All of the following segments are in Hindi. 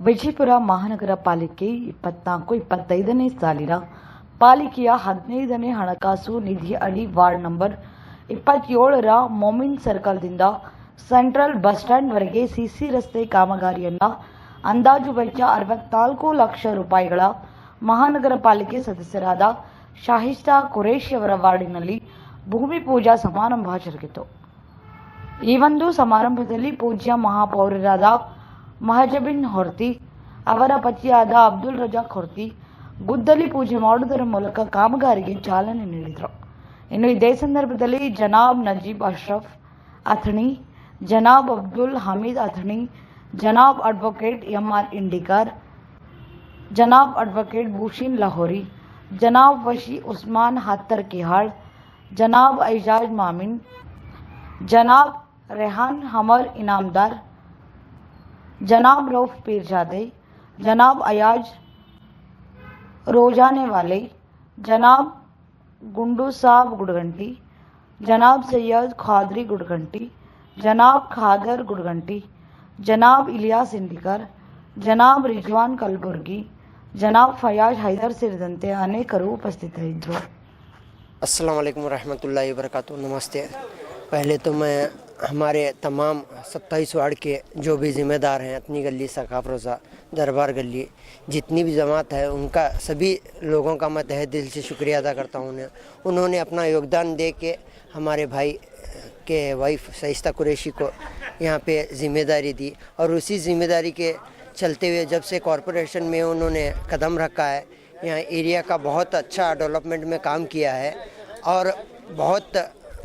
ವಿಜಯಪುರ ಮಹಾನಗರ ಪಾಲಿಕೆ 24-25ನೇ ಸಾಲಿನ ಪಾಲಿಕೆಯ 15ನೇ ಹಣಕಾಸು ನಿಧಿ ಅಡಿ ವಾರ್ಡ್ ನಂಬರ್ 27ರ ಮೊಮಿನ್ ಸರ್ಕಲ್ದಿಂದ ಸೆಂಟ್ರಲ್ ಬಸ್ ಸ್ಟ್ಯಾಂಡ್ ವರೆಗೆ ಸಿಸಿ ರಸ್ತೆ ಕಾಮಗಾರಿಯನ್ನು ಅಂದಾಜು ವೆಚ್ಚ 64 ಲಕ್ಷ ರೂಪಾಯಿಗಳ ಮಹಾನಗರ ಪಾಲಿಕೆ ಸದಸ್ಯರಾದ ಶಾಹಿಸ್ತಾ ಕುರೇಶಿ ಅವರ ವಾರ್ಡಿನಲ್ಲಿ ಭೂಮಿ ಪೂಜಾ ಸಮಾರಂಭ ಜರುಗಿತು। ಈ ಒಂದು ಸಮಾರಂಭದಲ್ಲಿ ಪೂಜ್ಯ ಮಹಾಪೌರರಾದ ಮಹಜಬಿನ್ ಹೊರ್ತಿ ಅವರ ಪತಿಯಾದ ಅಬ್ದುಲ್ ರಜಾಕ್ ಹೊರ್ತಿ ಗುದ್ದಲಿ ಪೂಜೆ ಮಾಡುವುದರ ಮೂಲಕ ಕಾಮಗಾರಿಗೆ ಚಾಲನೆ ನೀಡಿದರು। ಇನ್ನು ಇದೇ ಸಂದರ್ಭದಲ್ಲಿ ಜನಾಬ್ ನಜೀಬ್ ಅಶ್ರಫ್ ಅಥಣಿ, ಜನಾಬ್ ಅಬ್ದುಲ್ ಹಮೀದ್ ಅಥಣಿ, ಜನಾಬ್ ಅಡ್ವೊಕೇಟ್ ಎಂಆರ್ ಇಂಡಿಕರ್, जनाब एडवोकेट भूषण लाहौरी, जनाब वशी उस्मान हातर किहाड़, जनाब एजाज मामिन, जनाब रेहान हमर इनामदार, जनाब रऊफ पीरजादे, जनाब अयाज रोजाने वाले, जनाब गुंडू साहब गुड़गंटी, जनाब सैयद खादरी गुड़गंटी, जनाब खादर गुड़गंटी, जनाब इलियास इंडिकर, जनाब रिजवान कलबुर्गी, जनाब फयाज हैदर ಸೇರಿದಂತೆ ಅನೇಕರು ಉಪಸ್ಥಿತರಿದ್ದರು। अस्सलाम वालेकुम रहमतुल्लाहि व बरकातुहू। नमस्ते। पहले तो मैं हमारे तमाम 27 वार्ड के जो भी ज़िम्मेदार हैं, अपनी गली, सकाफ रोज़ा, दरबार गली, जितनी भी जमात है, उनका सभी लोगों का मैं तहे दिल से शुक्रिया अदा करता हूँ। उन्होंने अपना योगदान दे के हमारे भाई के वाइफ शाइस्ता कुरैशी को यहाँ पे ज़िम्मेदारी दी और उसी ज़िम्मेदारी के चलते हुए जब से कॉरपोरेशन में उन्होंने कदम रखा है, यहाँ एरिया का बहुत अच्छा डेवलपमेंट में काम किया है और बहुत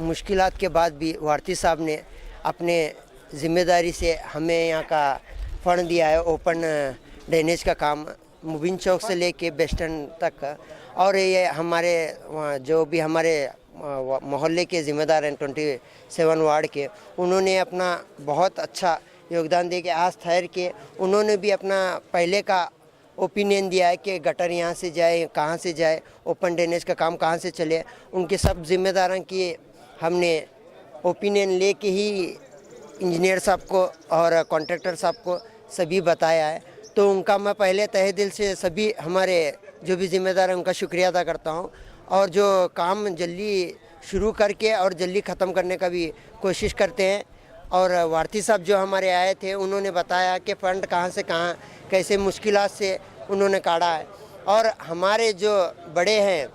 मुश्किलात के बाद भी वारती साहब ने अपने ज़िम्मेदारी से हमें यहाँ का फंड दिया है। ओपन ड्रेनेज का काम मुबिन चौक से लेके बेस्टर्न तक, और ये हमारे जो भी हमारे मोहल्ले के ज़िम्मेदार हैं 27 वार्ड के, उन्होंने अपना बहुत अच्छा योगदान दे के आज ठहर के उन्होंने भी अपना पहले का ओपिनियन दिया है कि गटर यहाँ से जाए, कहाँ से जाए, ओपन ड्रेनेज का काम कहाँ से चले। उनके सब जिम्मेदारों की हमने ओपिनियन ले के ही इंजीनियर साहब को और कॉन्ट्रैक्टर साहब को सभी बताया है। तो उनका मैं पहले तहे दिल से सभी हमारे जो भी जिम्मेदार हैं उनका शुक्रिया अदा करता हूँ और जो काम जल्दी शुरू करके और जल्दी ख़त्म करने का भी कोशिश करते हैं। और वारती साहब जो हमारे आए थे उन्होंने बताया कि फ़ंड कहाँ से कहाँ कैसे मुश्किलात से उन्होंने काढ़ा है। और हमारे जो बड़े हैं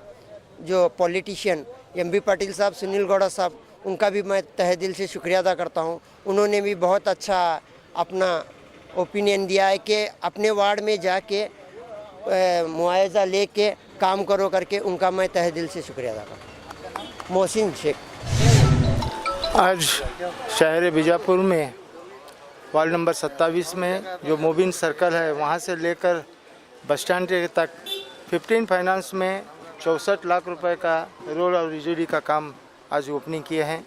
जो पॉलिटिशियन एमबी पाटिल साहब, सुनील गौड़ा साहब, उनका भी मैं तहे दिल से शुक्रिया अदा करता हूँ। उन्होंने भी बहुत अच्छा अपना ओपिनियन दिया है कि अपने वार्ड में जाके मुआवजा ले के काम करो करके, उनका मैं तहे दिल से शुक्रिया अदा करता हूँ। मोहसिन शेख। आज शहर बीजापुर में वार्ड नंबर 27 में जो मोबिन सर्कल है वहाँ से लेकर बस स्टैंड तक 15 फाइनेंस में 64 लाख रुपए का रोड और बिजली का काम आज ओपनिंग किए हैं।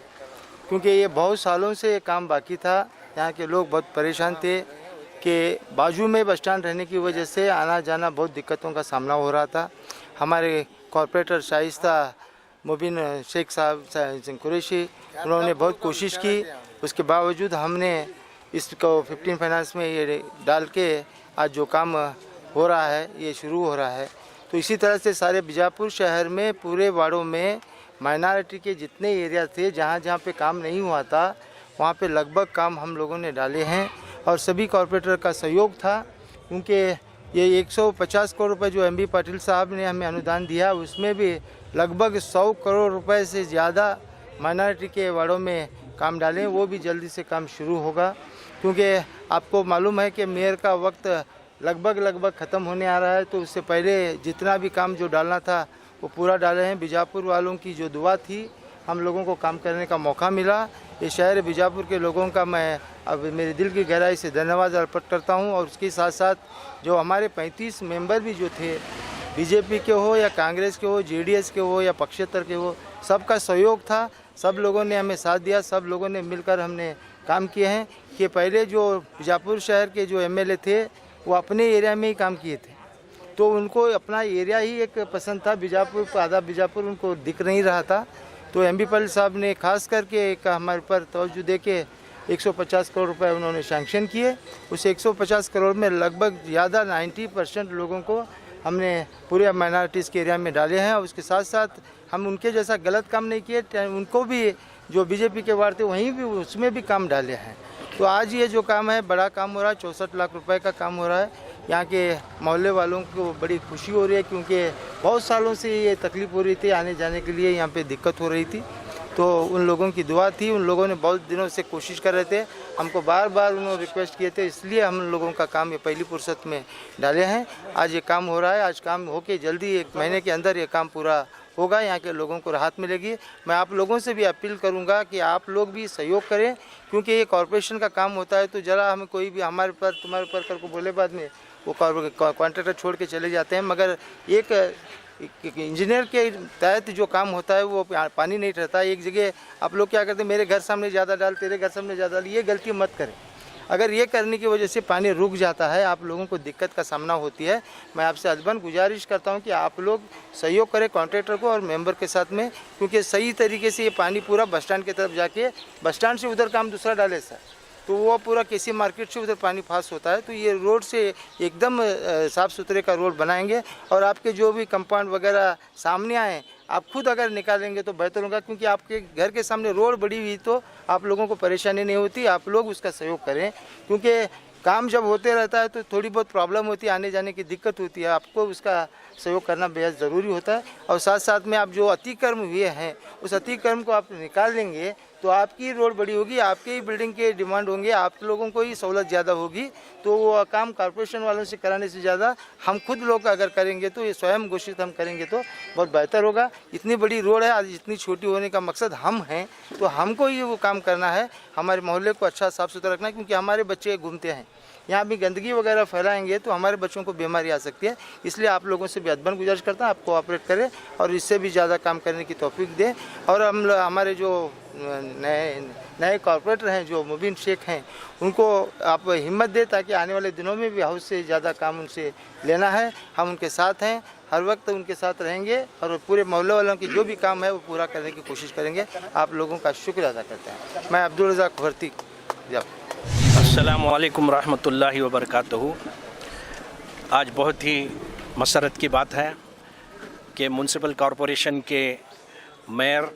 क्योंकि ये बहुत सालों से ये काम बाकी था। यहाँ के लोग बहुत परेशान थे कि बाजू में बस स्टैंड रहने की वजह से आना जाना बहुत दिक्कतों का सामना हो रहा था। हमारे कॉरपोरेटर शाइस्ता मुबिन शेख साहब कुरैशी, उन्होंने बहुत कोशिश की, उसके बावजूद हमने इसको 15 फाइनेंस में ये डाल के आज जो काम हो रहा है ये शुरू हो रहा है। तो इसी तरह से सारे बीजापुर शहर में पूरे वार्डों में माइनॉरिटी के जितने एरिया थे जहाँ जहाँ पे काम नहीं हुआ था वहाँ पे लगभग काम हम लोगों ने डाले हैं और सभी कॉरपोरेटर का सहयोग था। क्योंकि ये 150 करोड़ रुपए जो एमबी पाटिल साहब ने हमें अनुदान दिया उसमें भी लगभग 100 करोड़ रुपए से ज़्यादा माइनॉरिटी के वार्डों में काम डालें, वो भी जल्दी से काम शुरू होगा। क्योंकि आपको मालूम है कि मेयर का वक्त लगभग ख़त्म होने आ रहा है, तो उससे पहले जितना भी काम जो डालना था वो पूरा डाले हैं। बीजापुर वालों की जो दुआ थी, हम लोगों को काम करने का मौका मिला। ये शहर बीजापुर के लोगों का मैं अब मेरे दिल की गहराई से धन्यवाद अर्पित करता हूँ। और उसके साथ साथ जो हमारे 35 मेंबर भी जो थे, बीजेपी के हो या कांग्रेस के हो, जेडीएस के हो या पक्षेतर के हो, सबका सहयोग था। सब लोगों ने हमें साथ दिया, सब लोगों ने मिलकर हमने काम किए हैं। कि पहले जो बीजापुर शहर के जो एमएलए थे वो अपने एरिया में ही काम किए थे, तो उनको अपना एरिया ही एक पसंद था। बीजापुर, आधा बीजापुर उनको दिख नहीं रहा था। तो एमबी पाटिल साहब ने खास करके एक हमारे ऊपर तवज्जो दे के 150 करोड़ रुपए उन्होंने सैंक्शन किए। उस 150 करोड़ में लगभग ज़्यादा 90% लोगों को हमने पूरे माइनॉरिटीज़ के एरिया में डाले हैं। और उसके साथ साथ हम उनके जैसा गलत काम नहीं किए, उनको भी जो बीजेपी के वार्ड थे वहीं भी उसमें भी काम डाले हैं। तो आज ये जो काम है बड़ा काम हो रहा है, 64 लाख रुपए का काम हो रहा है। यहाँ के मोहल्ले वालों को बड़ी खुशी हो रही है, क्योंकि बहुत सालों से ये तकलीफ़ हो रही थी, आने जाने के लिए यहाँ पे दिक्कत हो रही थी। तो उन लोगों की दुआ थी, उन लोगों ने बहुत दिनों से कोशिश कर रहे थे, हमको बार बार उन्होंने रिक्वेस्ट किए थे, इसलिए हम लोगों का काम ये पहली फुर्सत में डाले हैं। आज ये काम हो रहा है, आज काम होके जल्दी 1 महीने के अंदर ये काम पूरा होगा, यहाँ के लोगों को राहत मिलेगी। मैं आप लोगों से भी अपील करूँगा कि आप लोग भी सहयोग करें, क्योंकि ये कॉरपोरेशन का काम होता है। तो जरा हमें कोई भी हमारे पर तुम्हारे ऊपर कर को बोले बाद में वो कॉन्ट्रैक्टर छोड़ के चले जाते हैं, मगर एक इंजीनियर के तहत जो काम होता है वो पानी नहीं रहता। एक जगह आप लोग क्या करते हैं, मेरे घर सामने ज़्यादा डाल, तेरे घर सामने ज़्यादा डाल, ये गलती मत करें। अगर ये करने की वजह से पानी रुक जाता है, आप लोगों को दिक्कत का सामना होती है। मैं आपसे अदबन गुजारिश करता हूं कि आप लोग सहयोग करें कॉन्ट्रैक्टर को और मेंबर के साथ में, क्योंकि सही तरीके से ये पानी पूरा बस स्टैंड की तरफ जाके, बस स्टैंड से उधर काम दूसरा डाले सर, तो वो पूरा केसी मार्केट से उधर पानी पास होता है। तो ये रोड से एकदम साफ़ सुथरे का रोड बनाएंगे। और आपके जो भी कंपाउंड वगैरह सामने आए, आप खुद अगर निकालेंगे तो बेहतर होगा, क्योंकि आपके घर के सामने रोड बड़ी हुई तो आप लोगों को परेशानी नहीं होती। आप लोग उसका सहयोग करें, क्योंकि काम जब होते रहता है तो थोड़ी बहुत प्रॉब्लम होती है, आने जाने की दिक्कत होती है। आपको उसका सहयोग करना बेहद ज़रूरी होता है। और साथ साथ में आप जो अतिक्रम हुए हैं, उस अतिक्रम को आप निकाल लेंगे तो आपकी रोड बड़ी होगी, आपके ही बिल्डिंग के डिमांड होंगे, आप लोगों को ही सहूलत ज़्यादा होगी। तो वो काम कॉर्पोरेशन वालों से कराने से ज़्यादा हम खुद लोग अगर करेंगे तो ये स्वयं घोषित हम करेंगे तो बहुत बेहतर होगा। इतनी बड़ी रोड है, आज इतनी छोटी होने का मकसद हम हैं, तो हमको ही वो काम करना है, हमारे मोहल्ले को अच्छा साफ़ सुथरा रखना है, क्योंकि हमारे बच्चे घूमते हैं यहाँ भी, गंदगी वगैरह फैलाएंगे तो हमारे बच्चों को बीमारी आ सकती है। इसलिए आप लोगों से भी अदबन गुजारिश करता हूँ, आप कोऑपरेट करें और इससे भी ज़्यादा काम करने की तौफीक दें। और हमारे जो नए कॉर्पोरेटर हैं, जो मुबीन शेख हैं, उनको आप हिम्मत दें, ताकि आने वाले दिनों में भी हाउस से ज़्यादा काम उनसे लेना है। हम उनके साथ हैं, हर वक्त उनके साथ रहेंगे और पूरे मोहल्ले वालों की जो भी काम है वो पूरा करने की कोशिश करेंगे। आप लोगों का शुक्र अदा करते हैं। मैं अब्दुल रज़ाक भर्ती। अस्सलामु अलैकुम रहमतुल्लाहि व बरकातहू। आज बहुत ही मसरत की बात है कि म्यूनसिपल कॉरपोरेशन के मेयर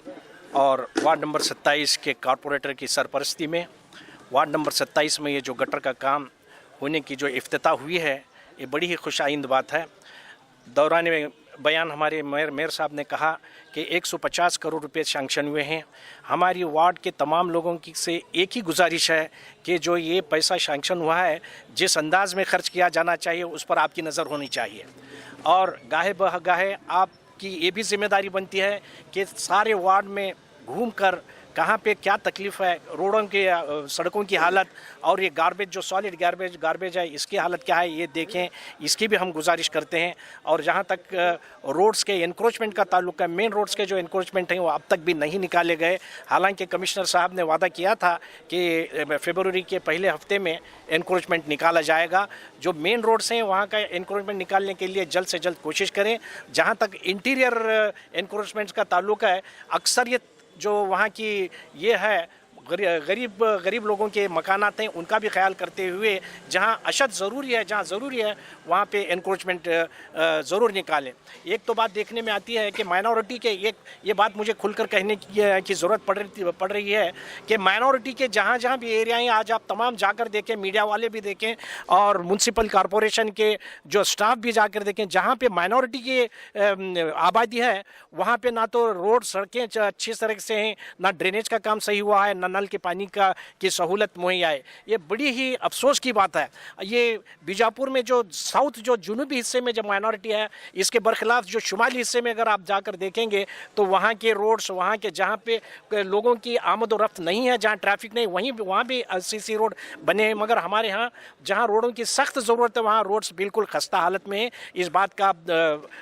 और वार्ड नंबर 27 के कॉरपोरेटर की सरपरस्ती में वार्ड नंबर 27 में ये जो गटर का काम होने की जो इफ्तिताह हुई है, ये बड़ी ही खुशाइंद बात है। दौरान बयान हमारे मेयर साहब ने कहा कि 150 करोड़ रुपए सैंक्शन हुए हैं। हमारी वार्ड के तमाम लोगों की से एक ही गुजारिश है कि जो ये पैसा सैंक्शन हुआ है, जिस अंदाज में खर्च किया जाना चाहिए उस पर आपकी नज़र होनी चाहिए। और गाहे बगाहे आपकी ये भी जिम्मेदारी बनती है कि सारे वार्ड में घूमकर कहाँ पे क्या तकलीफ़ है, रोडों के सड़कों की हालत और ये गार्बेज जो सॉलिड गार्बेज है इसकी हालत क्या है ये देखें, इसकी भी हम गुजारिश करते हैं। और जहाँ तक रोड्स के एनक्रोचमेंट का ताल्लुक है, मेन रोड्स के जो एनक्रोचमेंट हैं वो अब तक भी नहीं निकाले गए। हालांकि कमिश्नर साहब ने वादा किया था कि फरवरी के पहले हफ्ते में एनक्रोचमेंट निकाला जाएगा। जो मेन रोड्स हैं वहाँ का एनक्रोचमेंट निकालने के लिए जल्द से जल्द कोशिश करें। जहाँ तक इंटीरियर एनक्रोचमेंट का ताल्लुक है, अक्सरियत जो वहाँ की ये है गरीब लोगों के मकानात हैं, उनका भी ख्याल करते हुए जहाँ अशद ज़रूरी है, जहाँ ज़रूरी है वहाँ पे एनक्रोचमेंट ज़रूर निकालें। एक तो बात देखने में आती है कि माइनॉरिटी के ये बात मुझे खुलकर कहने की ज़रूरत पड़ रही है कि माइनॉरिटी के जहाँ जहाँ भी एरिया हैं, आज आप तमाम जाकर देखें, मीडिया वाले भी देखें और म्यूनसिपल कॉरपोरेशन के जो स्टाफ भी जाकर देखें, जहाँ पे माइनॉरिटी की आबादी है वहाँ पे ना तो रोड सड़कें अच्छी तरह से हैं, ना ड्रेनेज का काम सही हुआ है, ना नल के पानी की सहूलत मुहैया है। ये बड़ी ही अफसोस की बात है। ये बीजापुर में जो साउथ जो जुनूबी हिस्से में जो माइनॉरिटी है, इसके बरखिलाफ जो शुमाली हिस्से में अगर आप जाकर देखेंगे तो वहाँ के रोड्स, वहाँ के जहाँ पे लोगों की आमद और रफ्त नहीं है, जहाँ ट्रैफिक नहीं, वहाँ भी सीसी रोड बने हैं। मगर हमारे यहाँ जहाँ रोडों की सख्त ज़रूरत है वहाँ रोड्स बिल्कुल खस्ता हालत में है। इस बात का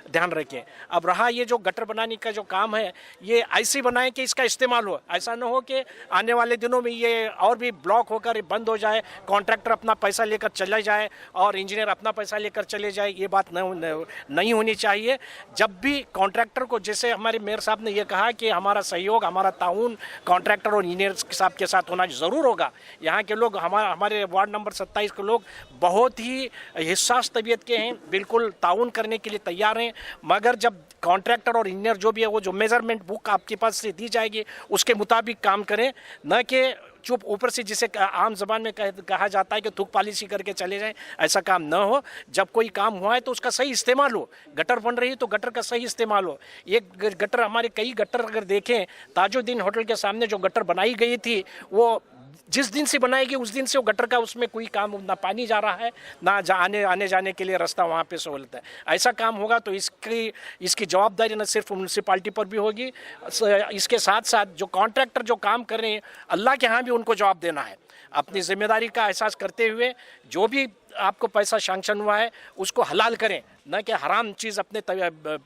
ध्यान रखें। अब रहा ये जो गटर बनाने का जो काम है, ये ऐसे बनाएं कि इसका इस्तेमाल हो, ऐसा ना हो कि आने वाले वाले दिनों में ये और भी ब्लॉक होकर बंद हो जाए, कॉन्ट्रैक्टर अपना पैसा लेकर चला जाए और इंजीनियर अपना पैसा लेकर चले जाए, ये बात नहीं होनी चाहिए। जब भी कॉन्ट्रैक्टर को, जैसे हमारे मेयर साहब ने ये कहा कि हमारा सहयोग, हमारा ताउन कॉन्ट्रैक्टर और इंजीनियर साहब के साथ होना ज़रूर होगा। यहाँ के लोग, हमारे वार्ड नंबर 27 के लोग बहुत ही हिस्सास तबीयत के हैं, बिल्कुल ताउन करने के लिए तैयार हैं। मगर जब कॉन्ट्रैक्टर और इंजीनियर जो भी है, वो जो मेजरमेंट बुक आपके पास से दी जाएगी उसके मुताबिक काम करें, न कि चुप ऊपर से जिसे आम जबान में कहा जाता है कि थूक पॉलिसी करके चले जाएं। ऐसा काम न हो। जब कोई काम हुआ है तो उसका सही इस्तेमाल हो। गटर बन रही है तो गटर का सही इस्तेमाल हो। एक गटर, हमारे कई गटर अगर देखें, ताजुद्दीन होटल के सामने जो गटर बनाई गई थी, वो जिस दिन से बनाएगी उस दिन से वो गटर का उसमें कोई काम, ना पानी जा रहा है, ना आने जाने के लिए रास्ता वहाँ पे सहूलत है। ऐसा काम होगा तो इसकी जवाबदारी न सिर्फ म्यूनसिपाल्टी पर भी होगी, इसके साथ साथ जो कॉन्ट्रैक्टर जो काम कर रहे हैं, अल्लाह के यहाँ भी उनको जवाब देना है। अपनी जिम्मेदारी का एहसास करते हुए जो भी आपको पैसा सैंक्शन हुआ है उसको हलाल करें, न कि हराम चीज़ अपने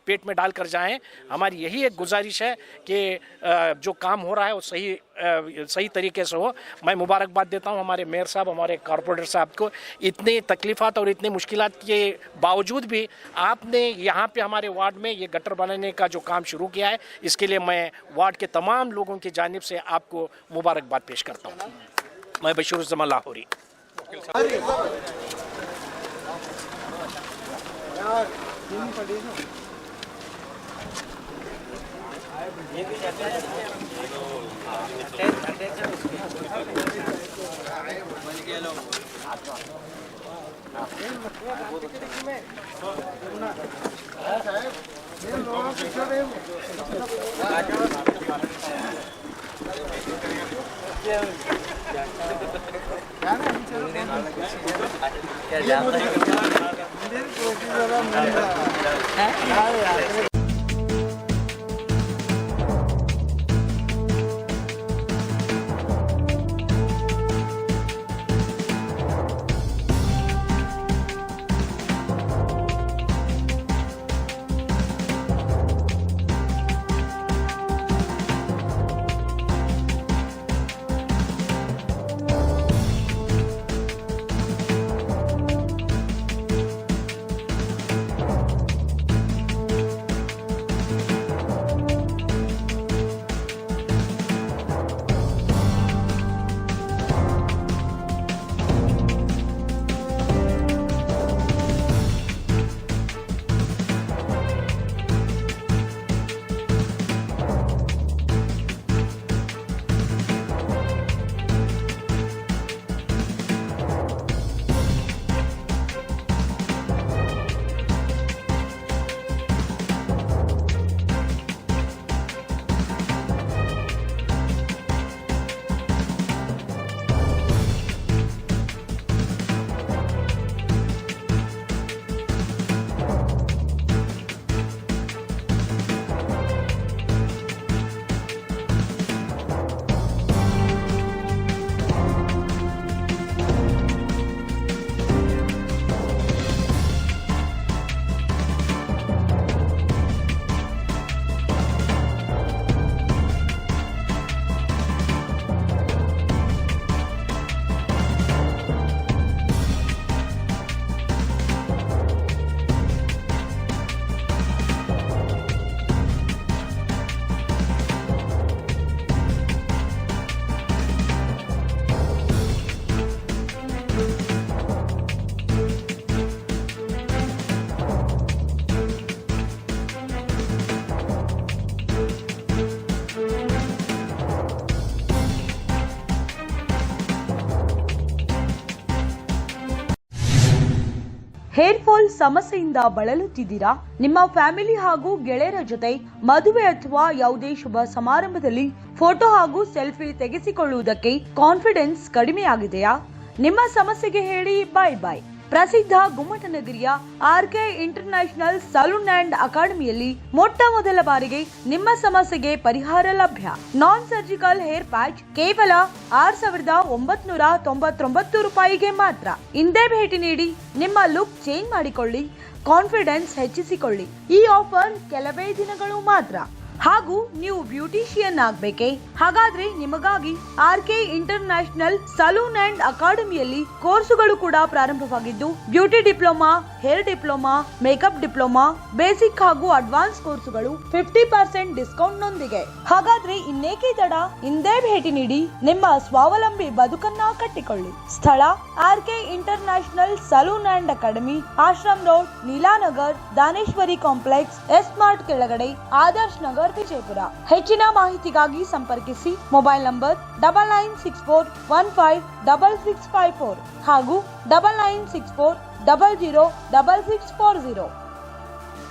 पेट में डाल कर जाएं। हमारी यही एक गुजारिश है कि जो काम हो रहा है वो सही तरीके से हो। मैं मुबारकबाद देता हूं हमारे मेयर साहब, हमारे कॉरपोरेटर साहब को। इतनी तकलीफ़ात और इतनी मुश्किलात के बावजूद भी आपने यहाँ पे हमारे वार्ड में ये गटर बनाने का जो काम शुरू किया है, इसके लिए मैं वार्ड के तमाम लोगों की जानिब से आपको मुबारकबाद पेश करता हूँ। मैं बशीरुज़्ज़मान लाहौरी। ಹೇರ್ ಫಾಲ್ ಸಮಸ್ಯೆಯಿಂದ ಬಳಲುತ್ತಿದ್ದೀರಾ? ನಿಮ್ಮ ಫ್ಯಾಮಿಲಿ ಹಾಗೂ ಗೆಳೆಯರ ಜೊತೆ ಮದುವೆ ಅಥವಾ ಯಾವುದೇ ಶುಭ ಸಮಾರಂಭದಲ್ಲಿ ಫೋಟೋ ಹಾಗೂ ಸೆಲ್ಫಿ ತೆಗೆಸಿಕೊಳ್ಳುವುದಕ್ಕೆ ಕಾನ್ಫಿಡೆನ್ಸ್ ಕಡಿಮೆಯಾಗಿದೆಯಾ? ನಿಮ್ಮ ಸಮಸ್ಯೆಗೆ ಹೇಳಿ ಬಾಯ್ ಬಾಯ್. ಪ್ರಸಿದ್ಧ ಗುಮ್ಮಟನಗರಿಯ ಆರ್ಕೆ ಇಂಟರ್ನ್ಯಾಷನಲ್ ಸಲೂನ್ ಅಂಡ್ ಅಕಾಡೆಮಿಯಲ್ಲಿ ಮೊಟ್ಟ ಮೊದಲ ಬಾರಿಗೆ ನಿಮ್ಮ ಸಮಸ್ಯೆಗೆ ಪರಿಹಾರ ಲಭ್ಯ. ನಾನ್ ಸರ್ಜಿಕಲ್ ಹೇರ್ ಪ್ಯಾಚ್ ಕೇವಲ 6,999 ರೂಪಾಯಿಗೆ ಮಾತ್ರ. ಇಂದೇ ಭೇಟಿ ನೀಡಿ ನಿಮ್ಮ ಲುಕ್ ಚೇಂಜ್ ಮಾಡಿಕೊಳ್ಳಿ, ಕಾನ್ಫಿಡೆನ್ಸ್ ಹೆಚ್ಚಿಸಿಕೊಳ್ಳಿ. ಈ ಆಫರ್ ಕೆಲವೇ ದಿನಗಳು ಮಾತ್ರ. ಹಾಗೂ ನೀವು ಬ್ಯೂಟಿಷಿಯನ್ ಆಗ್ಬೇಕೆ? ಹಾಗಾದ್ರೆ ನಿಮಗಾಗಿ RK ಇಂಟರ್ನ್ಯಾಷನಲ್ ಸಲೂನ್ ಅಂಡ್ ಅಕಾಡೆಮಿಯಲ್ಲಿ ಕೋರ್ಸುಗಳು ಕೂಡ ಪ್ರಾರಂಭವಾಗಿದ್ದು, beauty diploma, hair diploma, makeup diploma, basic ಹಾಗೂ ಅಡ್ವಾನ್ಸ್ ಕೋರ್ಸುಗಳು 50% ಡಿಸ್ಕೌಂಟ್ ನೊಂದಿಗೆ. ಹಾಗಾದ್ರೆ ಇನ್ನೇಕೆ ತಡ? ಇಂದೇ ಭೇಟಿ ನೀಡಿ ನಿಮ್ಮ ಸ್ವಾವಲಂಬಿ ಬದುಕನ್ನ ಕಟ್ಟಿಕೊಳ್ಳಿ. ಸ್ಥಳ RK international salon and academy, Ashram road, Neelanagar, Daneshwari complex, S mart ಕೆಳಗಡೆ, ಆದರ್ಶ್ ನಗರ್, ವಿಜಯಪುರ. ಹೆಚ್ಚಿನ ಮಾಹಿತಿಗಾಗಿ ಸಂಪರ್ಕಿಸಿ ಮೊಬೈಲ್ ನಂಬರ್ 9964156654 ಹಾಗೂ 9964006640.